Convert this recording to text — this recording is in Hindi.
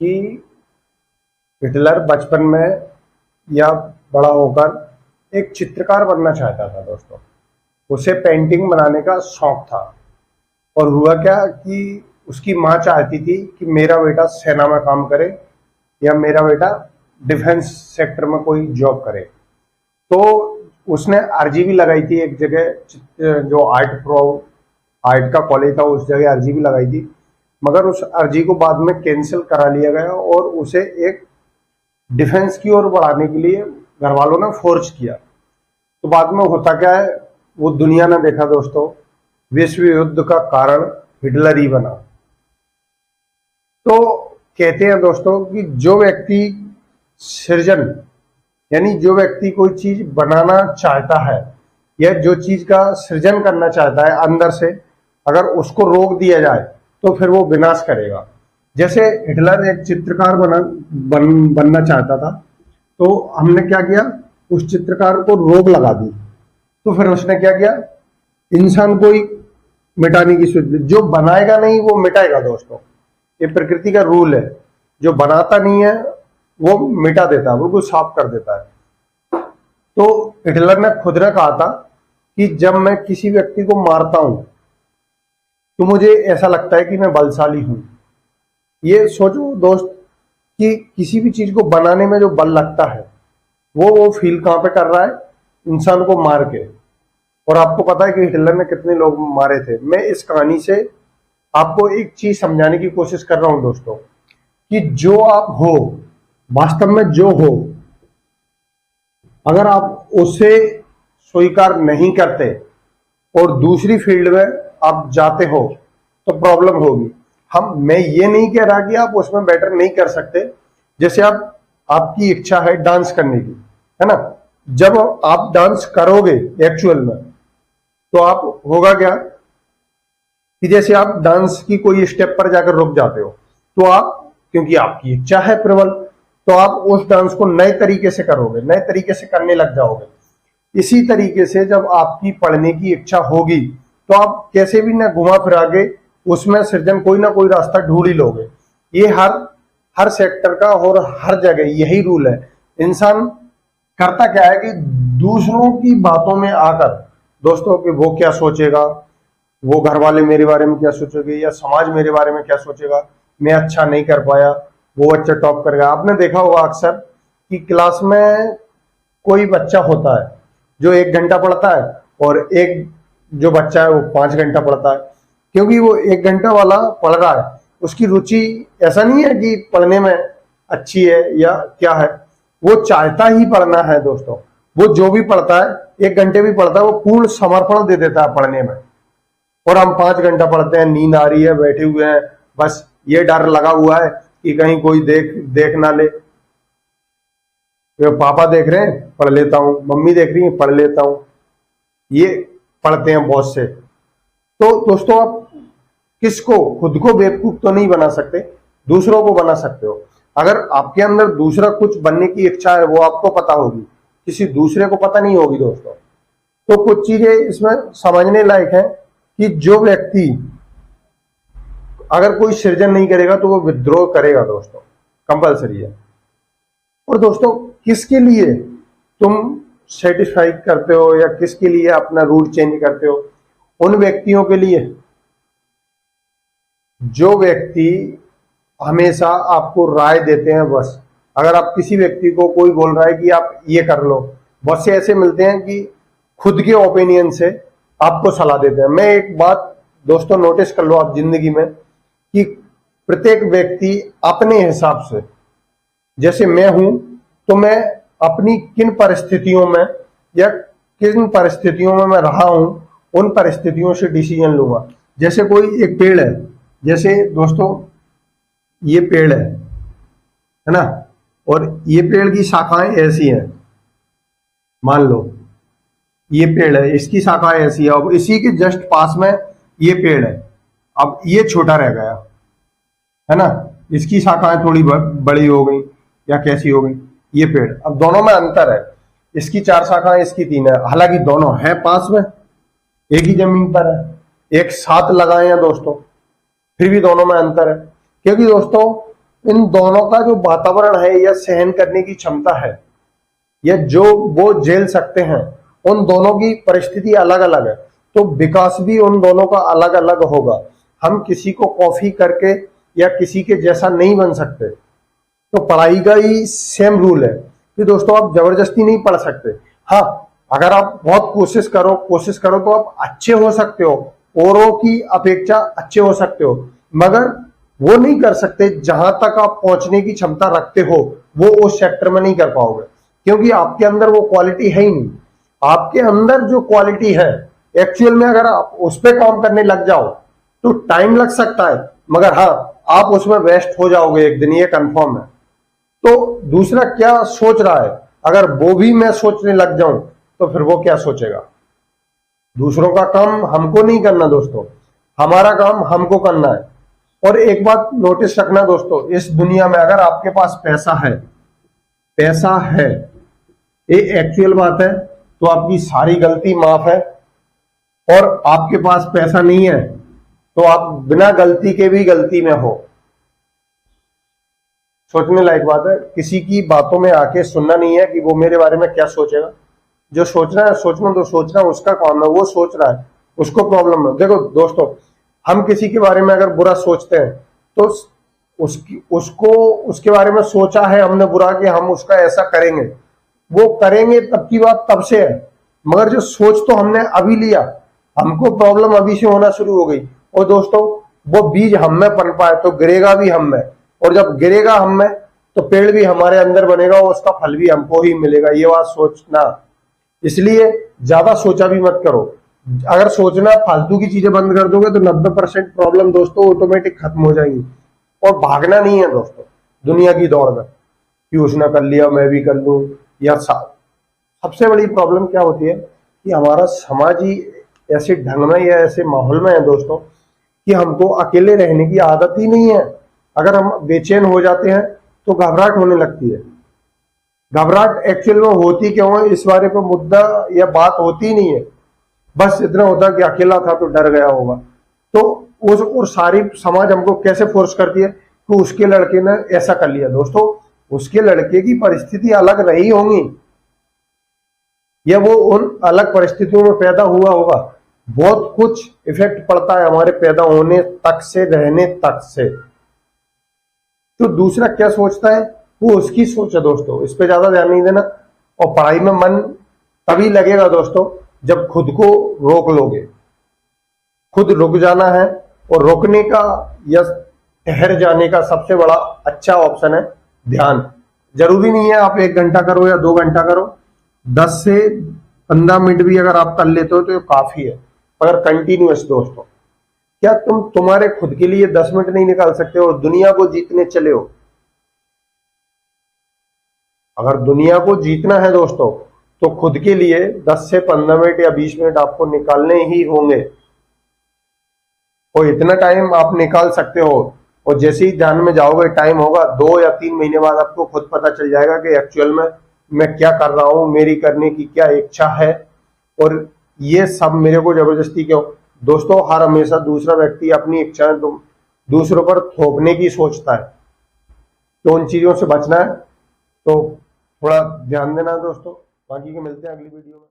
कि हिटलर बचपन में या बड़ा होकर एक चित्रकार बनना चाहता था दोस्तों। उसे पेंटिंग बनाने का शौक था। और हुआ क्या कि उसकी माँ चाहती थी कि मेरा बेटा सेना में काम करे या मेरा बेटा डिफेंस सेक्टर में कोई जॉब करे। तो उसने अर्जी भी लगाई थी एक जगह, जो आर्ट का कॉलेज था उस जगह अर्जी भी लगाई थी, मगर उस अर्जी को बाद में कैंसिल करा लिया गया और उसे एक डिफेंस की ओर बढ़ाने के लिए घर वालों ने फोर्स किया। तो बाद में होता क्या है, वो दुनिया ने देखा दोस्तों, विश्व युद्ध का कारण हिटलर ही बना। तो कहते हैं दोस्तों कि जो व्यक्ति सृजन यानी जो व्यक्ति कोई चीज बनाना चाहता है या जो चीज का सृजन करना चाहता है अंदर से, अगर उसको रोक दिया जाए तो फिर वो विनाश करेगा। जैसे हिटलर एक चित्रकार बनना चाहता था, तो हमने क्या किया, उस चित्रकार को रोक लगा दी। तो फिर उसने क्या किया, इंसान को ही मिटाने की सोच। जो बनाएगा नहीं वो मिटाएगा दोस्तों, ये प्रकृति का रूल है। जो बनाता नहीं है वो मिटा देता है, वो साफ कर देता है। तो हिटलर ने खुद ने कहा था कि जब मैं किसी व्यक्ति को मारता हूं तो मुझे ऐसा लगता है कि मैं बलशाली हूं। ये सोचो दोस्त कि किसी भी चीज को बनाने में जो बल लगता है वो फील कहां पे कर रहा है, इंसान को मार के। और आपको पता है कि हिटलर ने कितने लोग मारे थे। मैं इस कहानी से आपको एक चीज समझाने की कोशिश कर रहा हूं दोस्तों, कि जो आप हो, वास्तव में जो हो, अगर आप उसे स्वीकार नहीं करते और दूसरी फील्ड में आप जाते हो तो प्रॉब्लम होगी। मैं ये नहीं कह रहा कि आप उसमें बेटर नहीं कर सकते। जैसे आपकी इच्छा है डांस करने की, है ना, जब आप डांस करोगे एक्चुअल में तो आप होगा क्या कि जैसे आप डांस की कोई स्टेप पर जाकर रुक जाते हो, तो आप, क्योंकि आपकी इच्छा है प्रबल, तो आप उस डांस को नए तरीके से करोगे, नए तरीके से करने लग जाओगे। इसी तरीके से जब आपकी पढ़ने की इच्छा होगी तो आप कैसे भी ना घुमा फिरा के उसमें सृजन कोई ना कोई रास्ता ढूंढ ही लोगे। ये हर सेक्टर का और हर जगह यही रूल है। इंसान करता क्या है कि दूसरों की बातों में आकर दोस्तों कि वो क्या सोचेगा, वो घर वाले मेरे बारे में क्या सोचेंगे, या समाज मेरे बारे में क्या सोचेगा, मैं अच्छा नहीं कर पाया, वो बच्चा टॉप कर गया। आपने देखा होगा अक्सर कि क्लास में कोई बच्चा होता है जो 1 घंटा पढ़ता है और एक जो बच्चा है वो 5 घंटा पढ़ता है। क्योंकि वो 1 घंटा वाला पढ़ रहा है, उसकी रुचि ऐसा नहीं है कि पढ़ने में अच्छी है या क्या है, वो चाहता ही पढ़ना है दोस्तों। वो जो भी पढ़ता है, 1 घंटे भी पढ़ता है, वो पूर्ण समर्पण दे देता है पढ़ने में। और हम 5 घंटा पढ़ते हैं, नींद आ रही है, बैठे हुए हैं, बस ये डर लगा हुआ है कि कहीं कोई देख ना ले। तो पापा देख रहे हैं, पढ़ लेता हूं, मम्मी देख रही है, पढ़ लेता हूं। ये पढ़ते हैं बहुत से। तो दोस्तों आप किसको, खुद को बेवकूफ तो नहीं बना सकते, दूसरों को बना सकते हो। अगर आपके अंदर दूसरा कुछ बनने की इच्छा है, वो आपको पता होगी, किसी दूसरे को पता नहीं होगी दोस्तों। तो कुछ चीजें इसमें समझने लायक है कि जो व्यक्ति अगर कोई सृजन नहीं करेगा तो वो विद्रोह करेगा दोस्तों, कंपलसरी है। और दोस्तों किसके लिए तुम सेटिस्फाई करते हो या किसके लिए अपना रूट चेंज करते हो? उन व्यक्तियों के लिए जो व्यक्ति हमेशा आपको राय देते हैं। बस अगर आप किसी व्यक्ति को कोई बोल रहा है कि आप ये कर लो, बहुत से ऐसे मिलते हैं कि खुद के ओपिनियन से आपको सलाह देते हैं। मैं एक बात दोस्तों नोटिस कर लो आप जिंदगी में, कि प्रत्येक व्यक्ति अपने हिसाब से, जैसे मैं हूं तो मैं अपनी किन परिस्थितियों में या किन परिस्थितियों में मैं रहा हूं, उन परिस्थितियों से डिसीजन लूंगा। जैसे कोई एक पेड़ है, जैसे दोस्तों ये पेड़ है ना, और ये पेड़ की शाखाएं ऐसी हैं, मान लो ये पेड़ है, इसकी शाखाएं ऐसी है, अब इसी के जस्ट पास में ये पेड़ है, अब ये छोटा रह गया, है ना, इसकी शाखाएं थोड़ी बड़ी हो गई या कैसी हो गई, ये पेड़, अब दोनों में अंतर है, इसकी 4 शाखाएं, इसकी 3 है, हालांकि दोनों हैं पास में, एक ही जमीन पर है, एक साथ लगाए हैं दोस्तों, फिर भी दोनों में अंतर है। क्योंकि दोस्तों इन दोनों का जो वातावरण है या सहन करने की क्षमता है या जो वो झेल सकते हैं, उन दोनों की परिस्थिति अलग अलग है, तो विकास भी उन दोनों का अलग अलग होगा। हम किसी को कॉपी करके या किसी के जैसा नहीं बन सकते। तो पढ़ाई का ही सेम रूल है कि दोस्तों आप जबरदस्ती नहीं पढ़ सकते। हाँ, अगर आप बहुत कोशिश करो तो आप अच्छे हो सकते हो, औरों की अपेक्षा अच्छे हो सकते हो, मगर वो नहीं कर सकते जहां तक आप पहुंचने की क्षमता रखते हो, वो उस सेक्टर में नहीं कर पाओगे, क्योंकि आपके अंदर वो क्वालिटी है ही नहीं। आपके अंदर जो क्वालिटी है एक्चुअल में अगर आप उस पर काम करने लग जाओ तो टाइम लग सकता है, मगर हाँ, आप उसमें बेस्ट हो जाओगे एक दिन, ये कंफर्म है। तो दूसरा क्या सोच रहा है, अगर वो भी मैं सोचने लग जाऊं तो फिर वो क्या सोचेगा। दूसरों का काम हमको नहीं करना दोस्तों, हमारा काम हमको करना है। और एक बात नोटिस रखना दोस्तों, इस दुनिया में अगर आपके पास पैसा है, ये एक्चुअल बात है, तो आपकी सारी गलती माफ है। और आपके पास पैसा नहीं है तो आप बिना गलती के भी गलती में हो। सोचने लायक बात है, किसी की बातों में आके सुनना नहीं है कि वो मेरे बारे में क्या सोचेगा। जो सोचना है सोचना, तो सोचना उसका काम है, वो सोच रहा है, उसको प्रॉब्लम है। देखो दोस्तों, हम किसी के बारे में अगर बुरा सोचते हैं तो उसके बारे में सोचा है हमने बुरा कि हम उसका ऐसा करेंगे, वो करेंगे तब की बात तब से है, मगर जो सोच तो हमने अभी लिया, हमको प्रॉब्लम अभी से होना शुरू हो गई। और दोस्तों, वो बीज हम में पनपा है तो गिरेगा भी हम में, और जब गिरेगा हम में तो पेड़ भी हमारे अंदर बनेगा और उसका फल भी हमको ही मिलेगा। ये बात सोचना, इसलिए ज्यादा सोचा भी मत करो। अगर सोचना फालतू की चीजें बंद कर दोगे तो 90% प्रॉब्लम दोस्तों ऑटोमेटिक खत्म हो जाएंगी। और भागना नहीं है दोस्तों दुनिया की दौड़ में कि उसने कर लिया मैं भी कर लूं। या सबसे बड़ी प्रॉब्लम क्या होती है कि हमारा समाज ही ऐसे ढंग में या ऐसे माहौल में है दोस्तों कि हमको अकेले रहने की आदत ही नहीं है। अगर हम बेचैन हो जाते हैं तो घबराहट होने लगती है। घबराहट एक्चुअल में होती क्यों है, इस बारे पर मुद्दा या बात होती ही नहीं है। बस इतना होता कि अकेला था तो डर गया होगा। तो उस और सारी समाज हमको कैसे फोर्स करती है कि उसके लड़के ने ऐसा कर लिया। दोस्तों, उसके लड़के की परिस्थिति अलग रही होंगी या वो उन अलग परिस्थितियों में पैदा हुआ होगा। बहुत कुछ इफेक्ट पड़ता है हमारे पैदा होने तक से, रहने तक से। तो दूसरा क्या सोचता है वो उसकी सोच है दोस्तों, इस पे ज्यादा ध्यान नहीं देना। और पढ़ाई में मन तभी लगेगा दोस्तों जब खुद को रोक लोगे। खुद रुक जाना है, और रुकने का या ठहर जाने का सबसे बड़ा अच्छा ऑप्शन है ध्यान। जरूरी नहीं है आप 1 घंटा करो या 2 घंटा करो, 10 से 15 मिनट भी अगर आप कर लेते हो तो ये काफी है। अगर कंटिन्यूअस दोस्तों, क्या तुम तुम्हारे खुद के लिए 10 मिनट नहीं निकाल सकते हो? दुनिया को जीतने चले हो। अगर दुनिया को जीतना है दोस्तों तो खुद के लिए 10 से 15 मिनट या 20 मिनट आपको निकालने ही होंगे। और इतना टाइम आप निकाल सकते हो, और जैसे ही ध्यान में जाओगे टाइम होगा 2 या 3 महीने बाद आपको खुद पता चल जाएगा कि एक्चुअल में मैं क्या कर रहा हूं, मेरी करने की क्या इच्छा है, और ये सब मेरे को जबरदस्ती क्यों। दोस्तों, हर हमेशा दूसरा व्यक्ति अपनी इच्छाएं दूसरों पर थोपने की सोचता है, तो उन चीजों से बचना है। तो थोड़ा ध्यान देना दोस्तों। बाकी के मिलते हैं अगली वीडियो में।